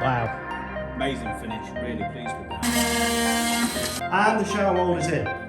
Wow. Amazing finish, really pleased with that. And the shower mould is in.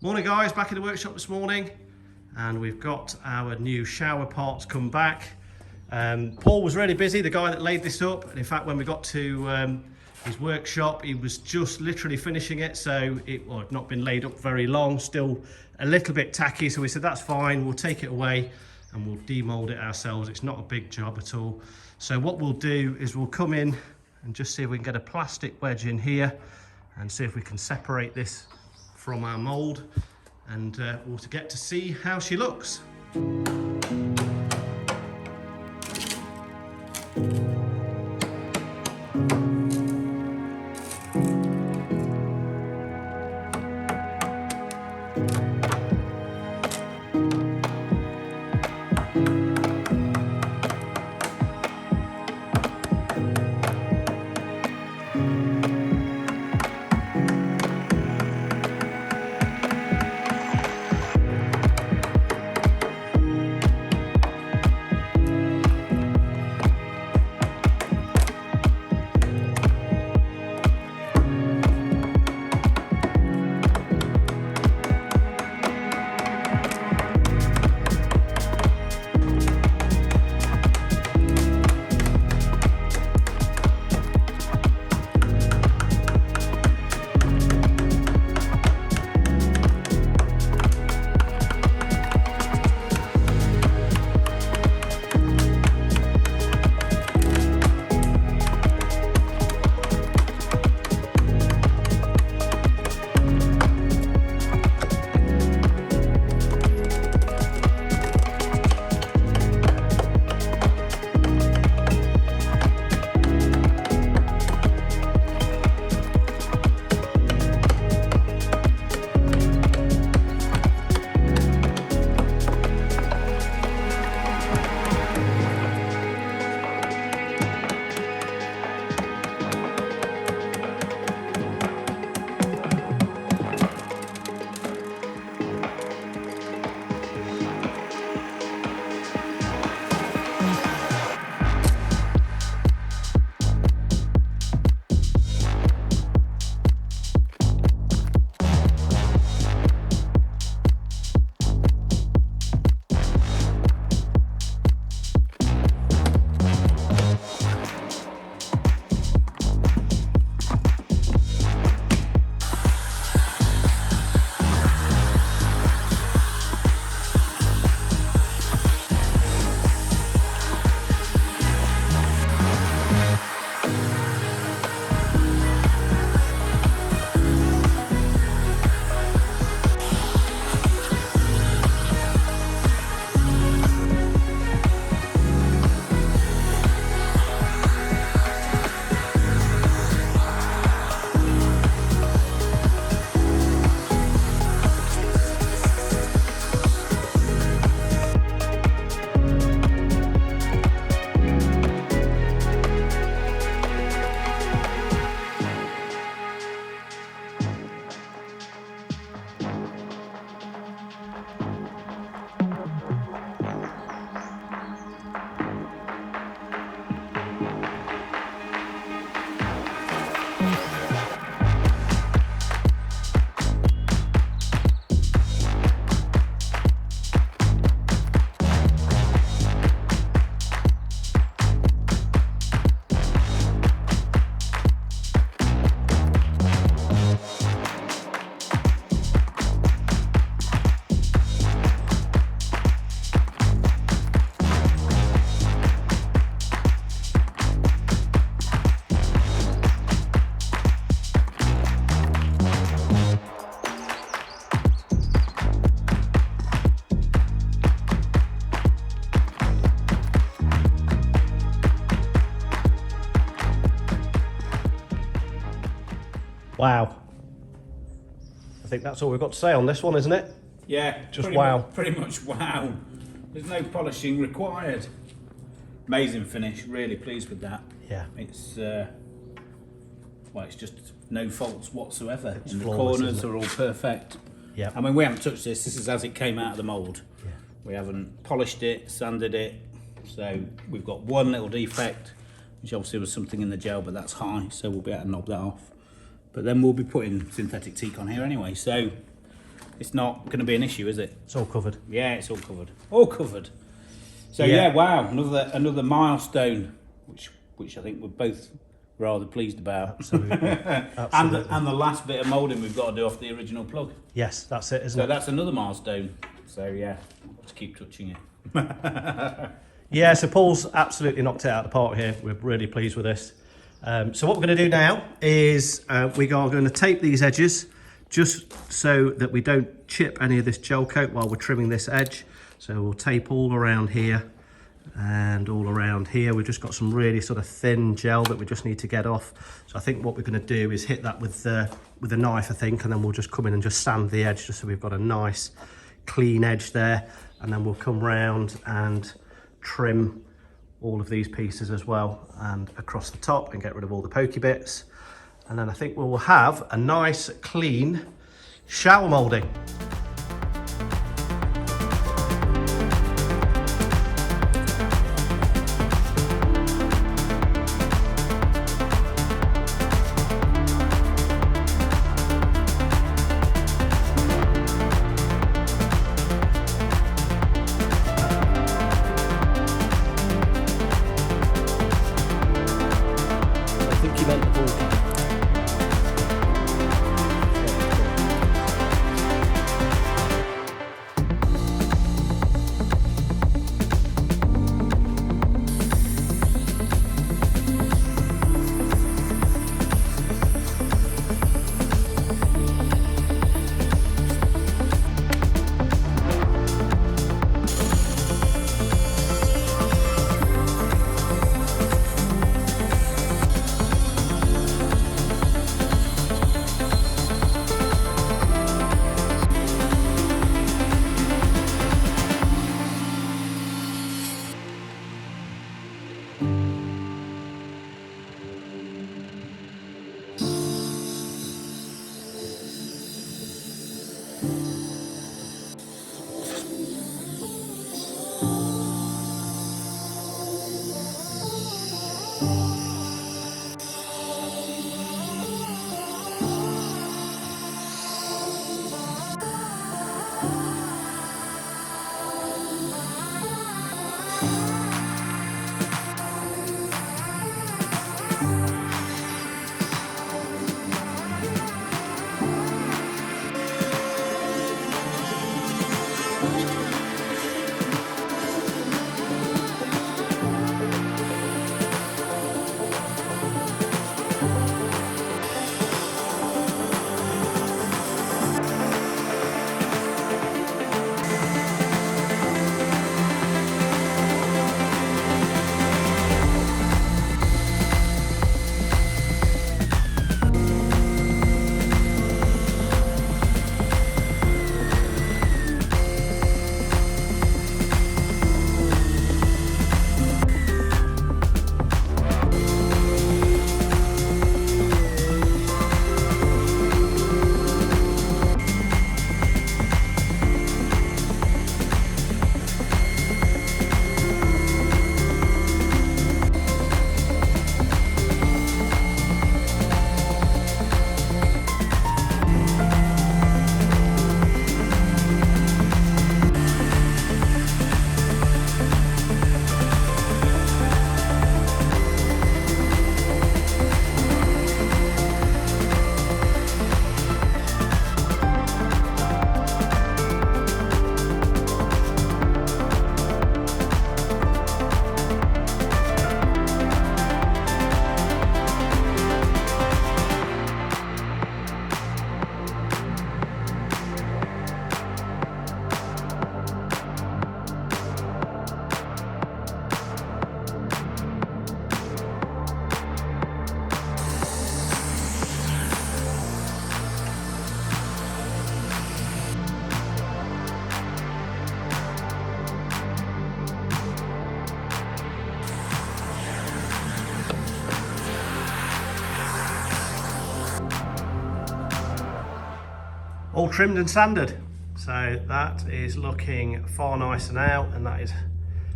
Morning guys, back in the workshop this morning, and we've got our new shower parts come back. Paul was really busy, the guy that laid this up, and in fact when we got to his workshop he was just literally finishing it, so it had not been laid up very long, still a little bit tacky, so we said that's fine, we'll take it away and we'll demold it ourselves. It's not a big job at all. So what we'll do is we'll come in and just see if we can get a plastic wedge in here and see if we can separate this from our mould, and we'll get to see how she looks. Wow. I think that's all we've got to say on this one, isn't it? Yeah, Just wow. Pretty much wow. There's no polishing required. Amazing finish, really pleased with that. Yeah. It's, well, it's just no faults whatsoever. It's and the flawless, corners isn't it? are all perfect. Yeah. I mean, we haven't touched this is as it came out of the mould. Yeah. We haven't polished it, sanded it. So we've got one little defect, which obviously was something in the gel, but that's high, so we'll be able to knob that off. But then we'll be putting synthetic teak on here anyway, so it's not going to be an issue, is it? It's all covered. Yeah, it's all covered. All covered. So yeah, wow, another milestone, which I think we're both rather pleased about. Absolutely. Absolutely. and the last bit of moulding we've got to do off the original plug. Yes, that's it, isn't So it? that's another milestone. So yeah, let's keep touching it. Yeah, so Paul's absolutely knocked it out of the park here. We're really pleased with this. So what we're going to do now is we are going to tape these edges just so that we don't chip any of this gel coat while we're trimming this edge. So we'll tape all around here and all around here. We've just got some really sort of thin gel that we just need to get off. So I think what we're going to do is hit that with a knife, I think, and then we'll just come in and just sand the edge just so we've got a nice clean edge there. And then we'll come round and trim all of these pieces as well and across the top and get rid of all the pokey bits. And then I think we will have a nice clean shower moulding. all trimmed and sanded. So that is looking far nicer now, and that is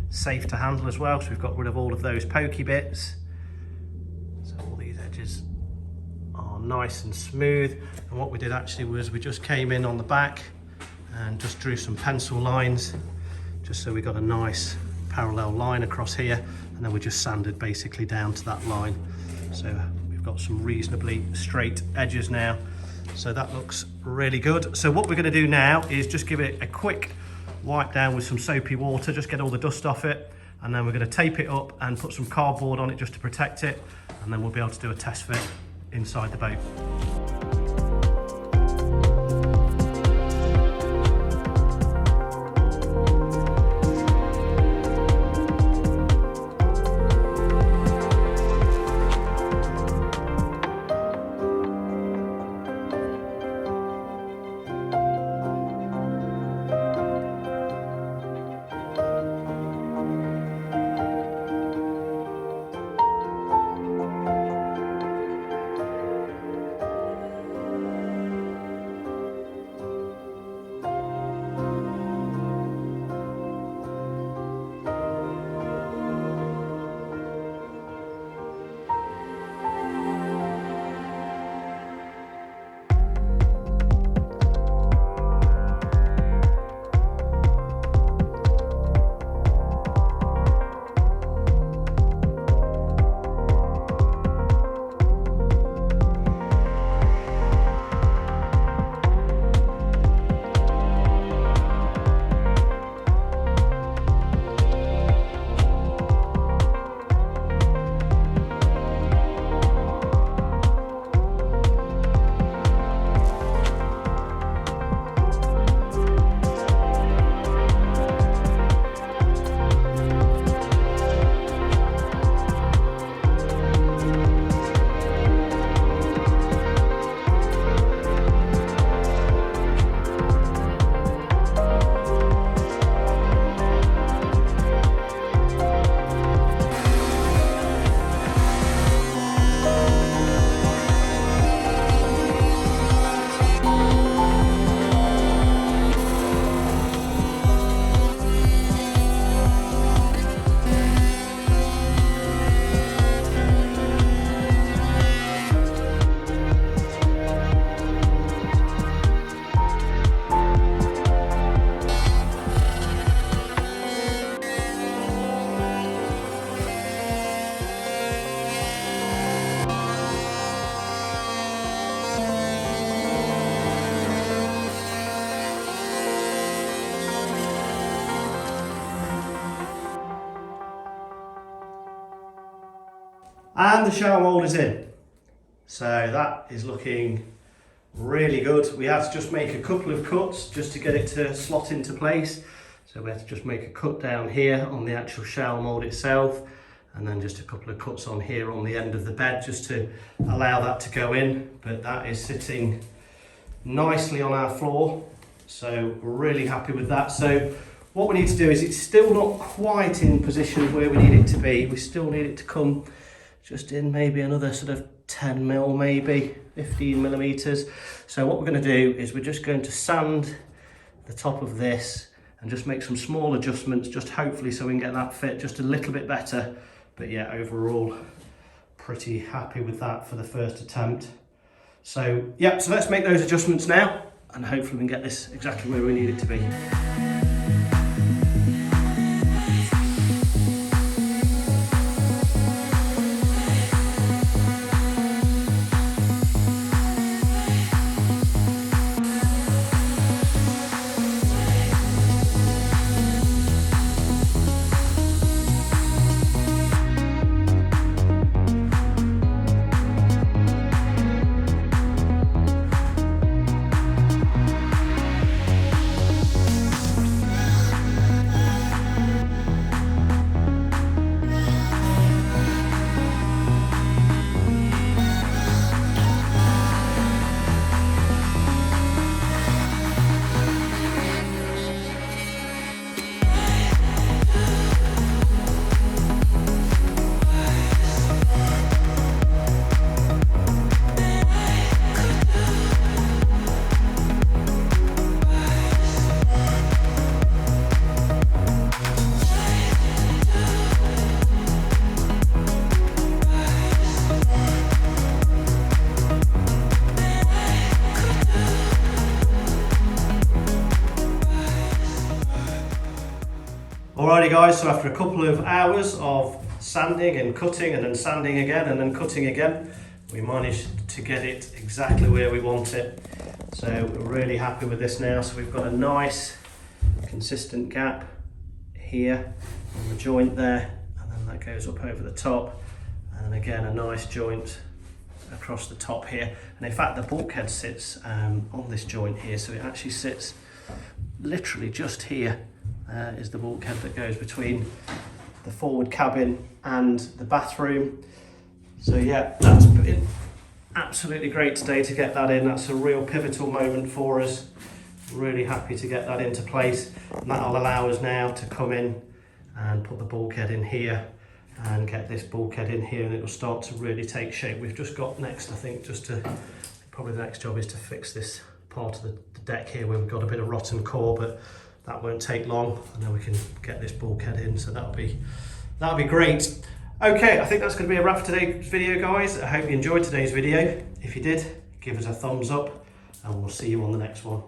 safe to handle as well. So we've got rid of all of those pokey bits. So all these edges are nice and smooth. And what we did actually was we just came in on the back and just drew some pencil lines, just so we got a nice parallel line across here, and then we just sanded basically down to that line. So we've got some reasonably straight edges now. So that looks really good. So what we're going to do now is just give it a quick wipe down with some soapy water, just get all the dust off it, and then we're going to tape it up and put some cardboard on it just to protect it, and then we'll be able to do a test fit inside the boat. And the shower mould is in. So that is looking really good. We had to just make a couple of cuts just to get it to slot into place. So we had to just make a cut down here on the actual shower mould itself, and then just a couple of cuts on here on the end of the bed just to allow that to go in. But that is sitting nicely on our floor. So we're really happy with that. So what we need to do is, it's still not quite in position where we need it to be. We still need it to come just in maybe another sort of 10 mil, maybe 15 millimeters. So what we're going to do is we're just going to sand the top of this and just make some small adjustments, just hopefully so we can get that fit just a little bit better. But yeah, overall pretty happy with that for the first attempt. So yeah, so let's make those adjustments now, and hopefully we can get this exactly where we need it to be. Alrighty guys, so after a couple of hours of sanding and cutting and then sanding again and then cutting again, we managed to get it exactly where we want it. So we're really happy with this now. So we've got a nice consistent gap here on the joint there, and then that goes up over the top, and then again a nice joint across the top here. And in fact the bulkhead sits on this joint here, so it actually sits literally just here. Is the bulkhead that goes between the forward cabin and the bathroom. So yeah, that's been absolutely great today to get that in. That's a real pivotal moment for us. Really happy to get that into place, and that'll allow us now to come in and put the bulkhead in here and get this bulkhead in here, and it will start to really take shape. We've just got next, I think, probably the next job is to fix this part of the deck here where we've got a bit of rotten core, but that won't take long, and then we can get this bulkhead in, so that'll be great. Okay, I think that's going to be a wrap for today's video, guys. I hope you enjoyed today's video. If you did, give us a thumbs up, and we'll see you on the next one.